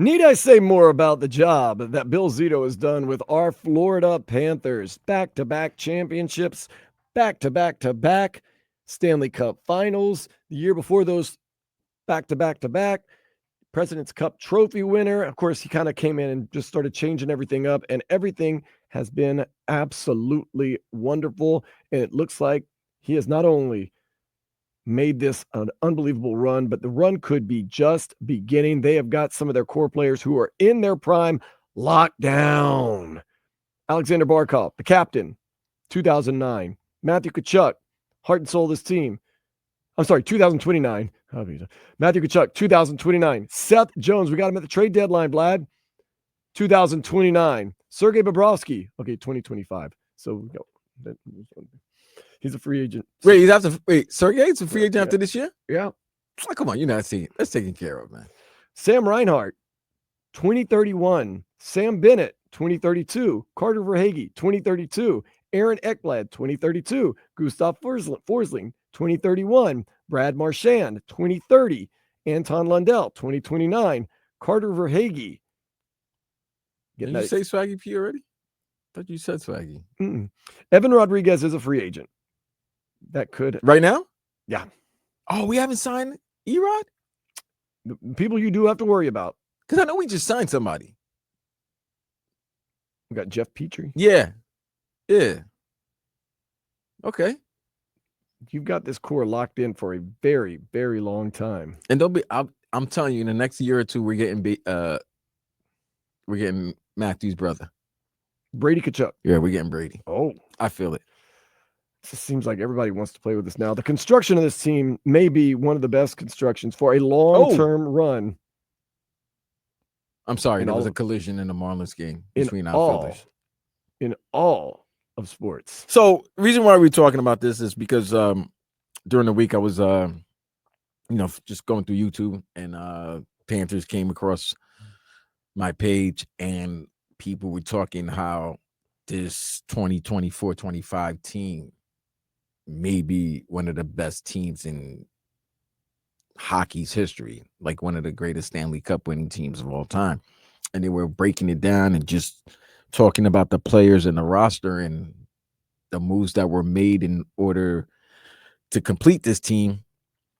Need I say more about the job that Bill Zito has done with our Florida Panthers? Back-to-back championships, back-to-back-to-back Stanley Cup finals. The year before those, back-to-back-to-back President's Cup trophy winner. Of course, he kind of came in and just started changing everything up, and everything has been absolutely wonderful. And it looks like he has not only made this an unbelievable run, but the run could be just beginning. They have got some of their core players who are in their prime locked down. Alexander Barkov, the captain, 2009. Matthew Tkachuk, heart and soul of this team. I'm sorry, 2029. Matthew Tkachuk, 2029. Seth Jones, we got him at the trade deadline, Vlad. 2029. Sergei Bobrovsky, okay, 2025. So he's a free agent. Sergei's a free agent after this year? Yeah. Oh, come on, you're not seeing it. That's taken care of, man. Sam Reinhart, 2031. Sam Bennett, 2032. Carter Verhaeghe, 2032. Aaron Ekblad, 2032. Gustav Forsling, 2031. Brad Marchand, 2030. Anton Lundell, 2029. Carter Verhaeghe. Did you say Swaggy P already? I thought you said Swaggy. Evan Rodriguez is a free agent. That could. Right now? Yeah. Oh, we haven't signed Erod? The people you do have to worry about. Because I know we just signed somebody. We got Jeff Petrie. Yeah. Okay. You've got this core locked in for a very, very long time. And they'll be. I'm telling you, in the next year or two, we're getting Matthew's brother, Brady Tkachuk. Yeah, we're getting Brady. Oh, I feel it. It just seems like everybody wants to play with us now. The construction of this team may be one of the best constructions for a long-term run. I'm sorry, there was a collision in the Marlins game between outfielders. In all of sports. So, the reason why we're talking about this is because during the week I was, just going through YouTube, and Panthers came across my page, and people were talking how this 2024-25 team may be one of the best teams in hockey's history, like one of the greatest Stanley Cup winning teams of all time. And they were breaking it down and just talking about the players and the roster and the moves that were made in order to complete this team.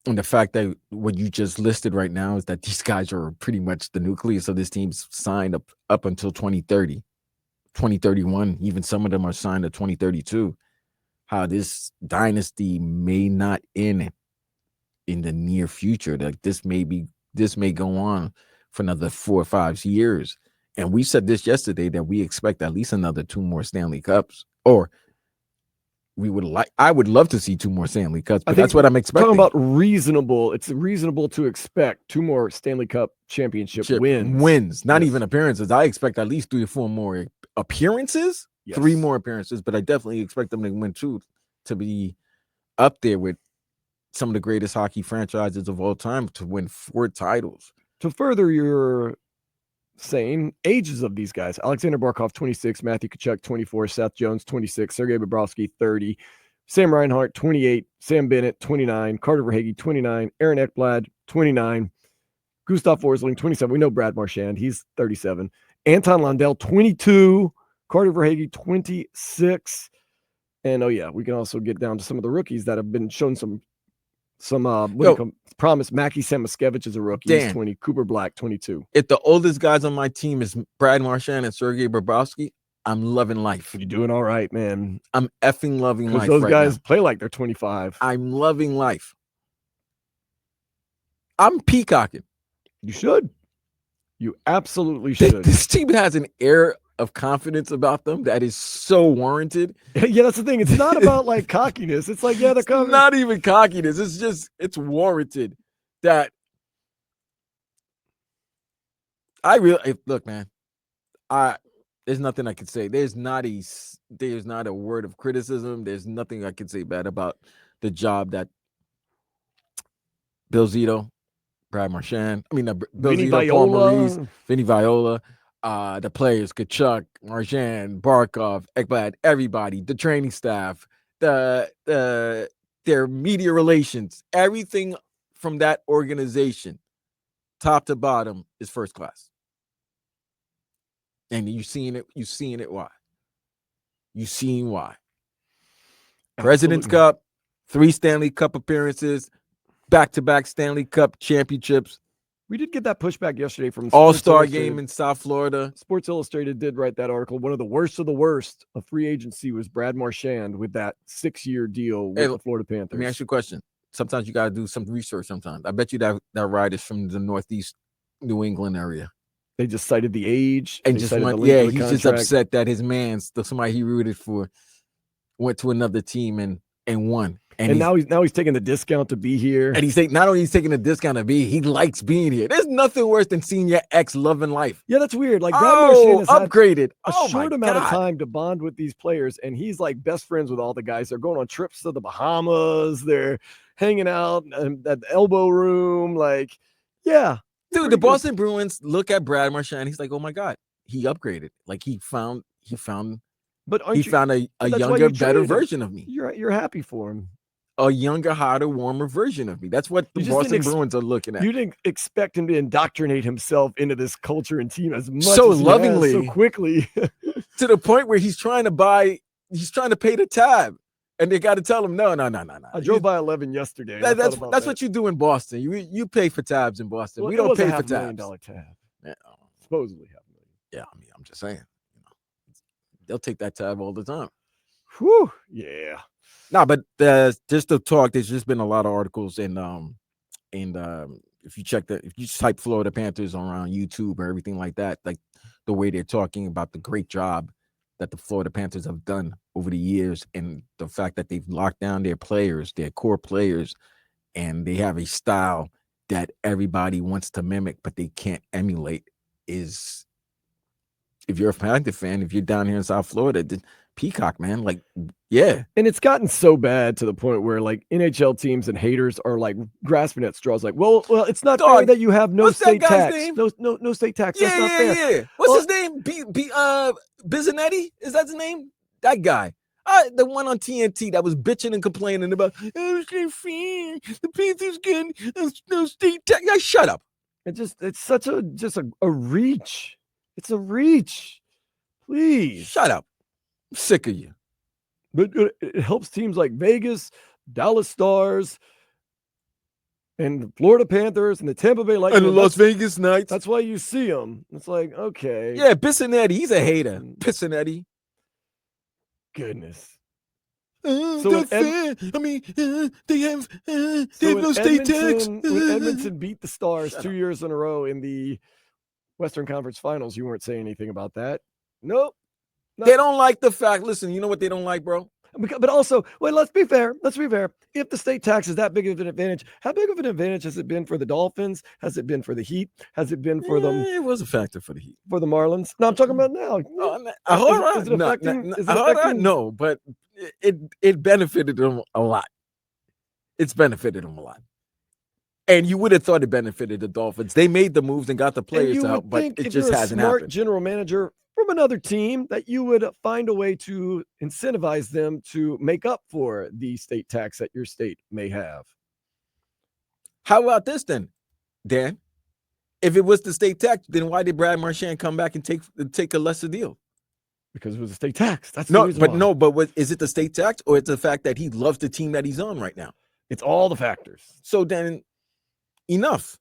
And the fact that what you just listed right now is that these guys are pretty much the nucleus of this team's signed up until 2030, 2031. Even some of them are signed to 2032. How this dynasty may not end in the near future. Like this may go on for another 4 or 5 years. And we said this yesterday that we expect at least another 2 more Stanley Cups, or I would love to see 2 more Stanley Cups, but that's what I'm expecting. Talking about reasonable, it's reasonable to expect 2 more Stanley Cup championship wins. Not even appearances. I expect at least 3 or 4 more appearances, 3 more appearances, but I definitely expect them to win 2, to be up there with some of the greatest hockey franchises of all time, to win 4 titles. To further your saying, ages of these guys: Alexander Barkov, 26, Matthew Tkachuk, 24, Seth Jones, 26, Sergei Bobrovsky, 30, Sam Reinhart, 28, Sam Bennett, 29, Carter Verhaeghe, 29, Aaron Ekblad, 29, Gustav Forsling, 27. We know Brad Marchand, he's 37, Anton Lundell, 22, Carter Verhaeghe, 26, and we can also get down to some of the rookies that have been shown some promise. Mackie Samoskevich is a rookie. He's 20. Cooper Black, 22. If the oldest guys on my team is Brad Marchand and Sergei Bobrovsky, I'm loving life. You're doing all right, man. I'm effing loving life. Those guys play like they're 25. I'm loving life. I'm peacocking. You should. You absolutely should. This team has an air of confidence about them that is so warranted. Yeah, that's the thing. It's not about like cockiness. It's like, the confidence. Not even cockiness. It's warranted. That look, man. There's nothing I can say. There's not a word of criticism. There's nothing I can say bad about the job that Bill Zito, Brad Marchand, Bill Zito, Paul Maurice, Vinny Viola, the players, Tkachuk, Marchand, Barkov, Ekblad, everybody, the training staff, their media relations, everything from that organization, top to bottom, is first class. And you seeing it. You seeing it. Why? You seeing why? Absolutely. President's Cup, 3 Stanley Cup appearances, back-to-back Stanley Cup championships. We did get that pushback yesterday from All-Star game in South Florida. Sports Illustrated did write that article. One of the worst of free agency was Brad Marchand with that 6-year deal with the Florida Panthers. Let me ask you a question. Sometimes you got to do some research sometimes. I bet you that ride is from the Northeast New England area. They just cited the age. And just went, yeah, he's just upset that his man's, somebody he rooted for, went to another team and won. And now he's taking the discount to be here. And not only he's taking the discount to be, he likes being here. There's nothing worse than seeing your ex loving life. Yeah, that's weird. Like Brad Marchand has upgraded a short amount of time to bond with these players, and he's like best friends with all the guys. They're going on trips to the Bahamas. They're hanging out at the elbow room. Like, yeah. Dude, the Boston Bruins look at Brad Marchand. He's like, oh my God, he upgraded. Like he found a younger, better version of me. You're happy for him. A younger, hotter, warmer version of me. That's what the Boston Bruins are looking at. You didn't expect him to indoctrinate himself into this culture and team as much so as lovingly, so quickly, to the point where he's trying to pay the tab, and they got to tell him no. I drove by 11 yesterday. That's what you do in Boston. You pay for tabs in Boston. We don't pay for tabs. $500,000 tab. Yeah, supposedly $500,000. Yeah, I mean, I'm just saying. They'll take that tab all the time. Whew. Yeah. No, but just to talk, there's just been a lot of articles and if you type Florida Panthers around YouTube or everything like that, like the way they're talking about the great job that the Florida Panthers have done over the years and the fact that they've locked down their players, their core players, and they have a style that everybody wants to mimic, but they can't emulate is, if you're a Panther fan, if you're down here in South Florida, peacock, man. Like, yeah. And it's gotten so bad to the point where like NHL teams and haters are like grasping at straws. Like, well, it's not fair that you have no state tax. No state tax. That's not fair. Yeah. What's his name? Bizanetti? Is that his name? That guy. The one on TNT that was bitching and complaining about, the Panthers getting no state tax. Yeah, shut up. It's such a reach. It's a reach. Please. Shut up. I'm sick of you. But it helps teams like Vegas, Dallas Stars, and the Florida Panthers and the Tampa Bay Lightning. And the Las Vegas Knights. That's why you see them. It's like, okay. Yeah, Bizanetti. He's a hater. Bizanetti. Goodness. So fair. I mean, they have no state tax. When Edmonton beat the Stars 2 years in a row in the Western Conference Finals, you weren't saying anything about that. Nope. They don't like the fact. Listen, you know what they don't like, bro? But also, wait, let's be fair. If the state tax is that big of an advantage, how big of an advantage has it been for the Dolphins? Has it been for the Heat? Has it been for them? It was a factor for the Heat. For the Marlins? No, I'm talking about now. Is it affecting? No, but it benefited them a lot. It's benefited them a lot. And you would have thought it benefited the Dolphins. They made the moves and got the players to help, but it just hasn't happened. General manager from another team that you would find a way to incentivize them to make up for the state tax that your state may have. How about this then, Dan? If it was the state tax, then why did Brad Marchand come back and take a lesser deal? Because it was a state tax. That's but is it the state tax or it's the fact that he loves the team that he's on right now? It's all the factors. So then, enough.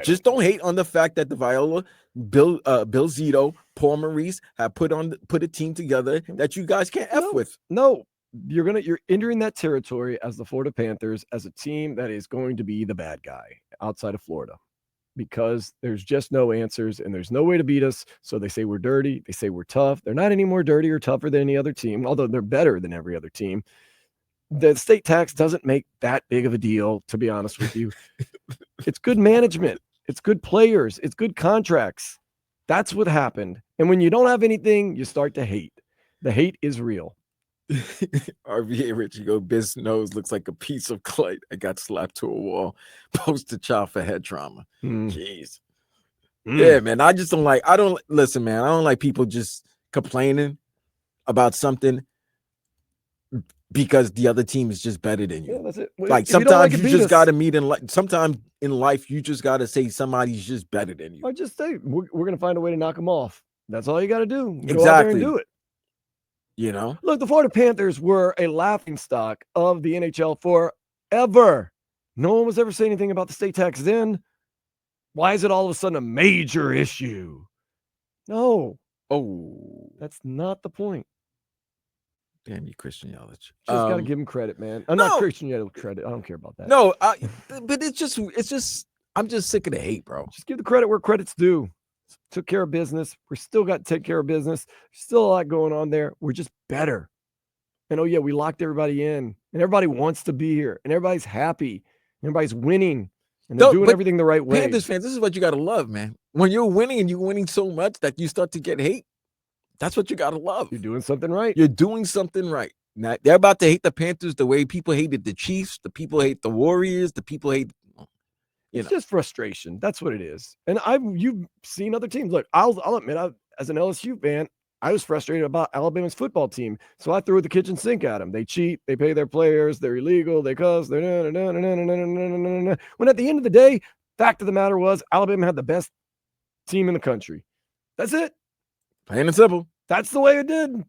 Just don't hate on the fact that the Viola, Bill Zito, Paul Maurice have put a team together that you guys can't F with. No, you're entering that territory as the Florida Panthers as a team that is going to be the bad guy outside of Florida, because there's just no answers and there's no way to beat us. So they say we're dirty. They say we're tough. They're not any more dirty or tougher than any other team, although they're better than every other team. The state tax doesn't make that big of a deal, to be honest with you. It's good management. It's good players. It's good contracts. That's what happened. And when you don't have anything, you start to hate. The hate is real. RVA Richie go, Biz nose looks like a piece of clay that got slapped to a wall. Poster child for head trauma. Jeez. Yeah, man. I don't like people just complaining about something because the other team is just better than you. Yeah, that's it. Like sometimes you just got to meet in life. Sometimes in life, you just got to say somebody's just better than you. I just say we're going to find a way to knock them off. That's all you got to do. Go out there and Exactly. do it. You know, Look, the Florida Panthers were a laughingstock of the NHL forever. No one was ever saying anything about the state tax then. Why is it all of a sudden a major issue? No, oh, that's not the point. damn you, Christian Yelich. Just got to give him credit, man. I'm not Christian Yelich credit. I don't care about that. No, but it's just, I'm just sick of the hate, bro. Just give the credit where credit's due. Took care of business. We're still got to take care of business. Still a lot going on there. We're just better. And oh yeah, we locked everybody in, and everybody wants to be here, and everybody's happy, and everybody's winning, and they're doing everything the right way. Panthers fans, this is what you got to love, man. When you're winning and you're winning so much that you start to get hate, that's what you got to love. You're doing something right. You're doing something right. Now, they're about to hate the Panthers the way people hated the Chiefs, the people hate the Warriors, the people hate. It's just frustration. That's what it is. And you've seen other teams. Look, I'll admit, as an LSU fan, I was frustrated about Alabama's football team. So I threw the kitchen sink at them. They cheat. They pay their players. They're illegal. They cuss. When at the end of the day, fact of the matter was Alabama had the best team in the country. That's it. Plain and simple. That's the way it did.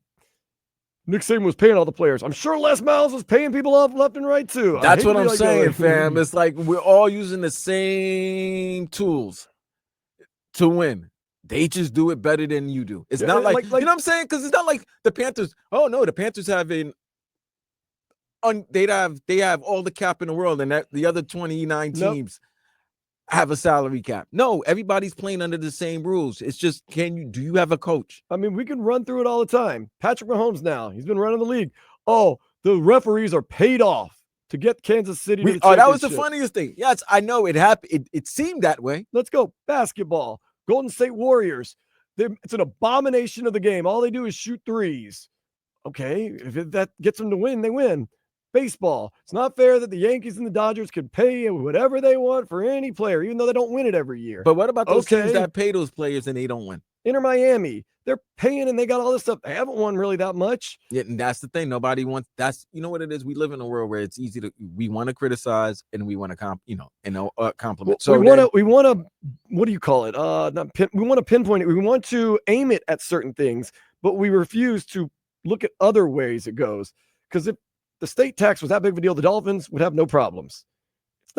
Nick Saban was paying all the players. I'm sure Les Miles was paying people off left and right too. That's what I'm saying, fam. It's like we're all using the same tools to win. They just do it better than you do. It's not like you know what I'm saying? Because it's not like the Panthers. Oh no, the Panthers have they have all the cap in the world, and that the other 29 teams have a salary cap. No, everybody's playing under the same rules. It's just, do you have a coach? I mean, we can run through it all the time. Patrick Mahomes now, he's been running the league. Oh, the referees are paid off to get Kansas City to the championship. That was the funniest thing. Yes, I know it happened. It seemed that way. Let's go. Basketball. Golden State Warriors. It's an abomination of the game. All they do is shoot threes. Okay, if that gets them to win, they win. Baseball. It's not fair that the Yankees and the Dodgers can pay whatever they want for any player, even though they don't win it every year. But what about those teams that pay those players and they don't win? Inter Miami, they're paying and they got all this stuff. They haven't won really that much. Yeah, and that's the thing. Nobody wants. You know what it is. We live in a world where it's easy we want to criticize and we want to compliment. Well, so we want to. What do you call it? We want to pinpoint it. We want to aim it at certain things, but we refuse to look at other ways it goes. Because if the state tax was that big of a deal, the Dolphins would have no problems. It's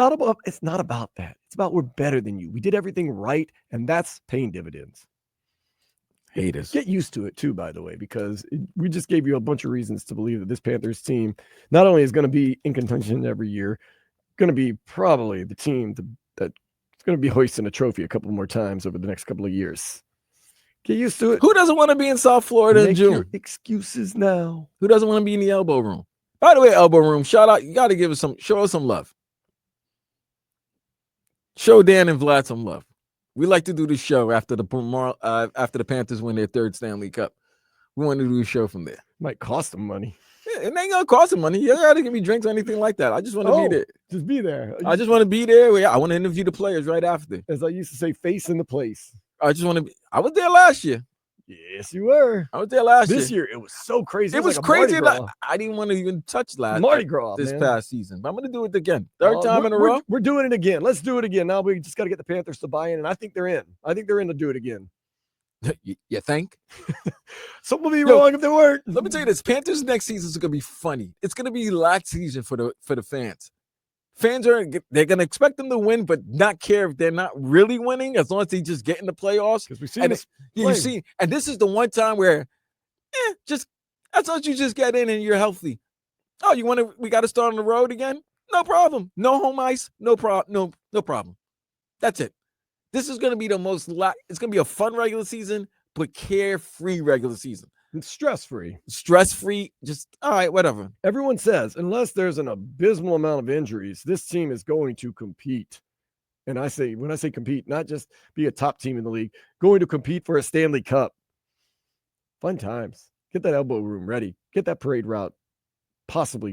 not about that. It's about we're better than you. We did everything right, and that's paying dividends. Haters. Get used to it too, by the way, because we just gave you a bunch of reasons to believe that this Panthers team not only is going to be in contention every year, going to be probably the team that's going to be hoisting a trophy a couple more times over the next couple of years. Get used to it. Who doesn't want to be in South Florida in June? Your excuses now. Who doesn't want to be in the elbow room? By the way, elbow room, shout out. You got to show us some love. Show Dan and Vlad some love. We like to do the show after the Panthers win their third Stanley Cup. We want to do a show from there. Might cost them money. Yeah, it ain't gonna cost them money. You don't gotta give me drinks or anything like that. I just want to be there. Just be there. I just want to be there. I want to interview the players right after. As I used to say, face in the place. I just want to be. I was there last year. Yes, you were. I was there last year. This year, it was so crazy. It was like crazy. I didn't want to even touch Mardi Gras this past season. But I'm going to do it again. Third time in a row. We're doing it again. Let's do it again. Now we just got to get the Panthers to buy in, and I think they're in. I think they're in to do it again. You think? Something would be wrong if they weren't. Let me tell you this. Panthers next season is going to be funny. It's going to be last season for the fans. Fans they're going to expect them to win, but not care if they're not really winning as long as they just get in the playoffs. Because we see and this is the one time where just as long as you just get in and you're healthy. Oh, we got to start on the road again? No problem. No home ice. No problem. No problem. That's it. This is going to be it's going to be a fun regular season, but carefree regular season. It's stress-free. Stress-free, just, all right, whatever. Everyone says, unless there's an abysmal amount of injuries, this team is going to compete. And when I say compete, not just be a top team in the league, going to compete for a Stanley Cup. Fun times. Get that elbow room ready. Get that parade route possibly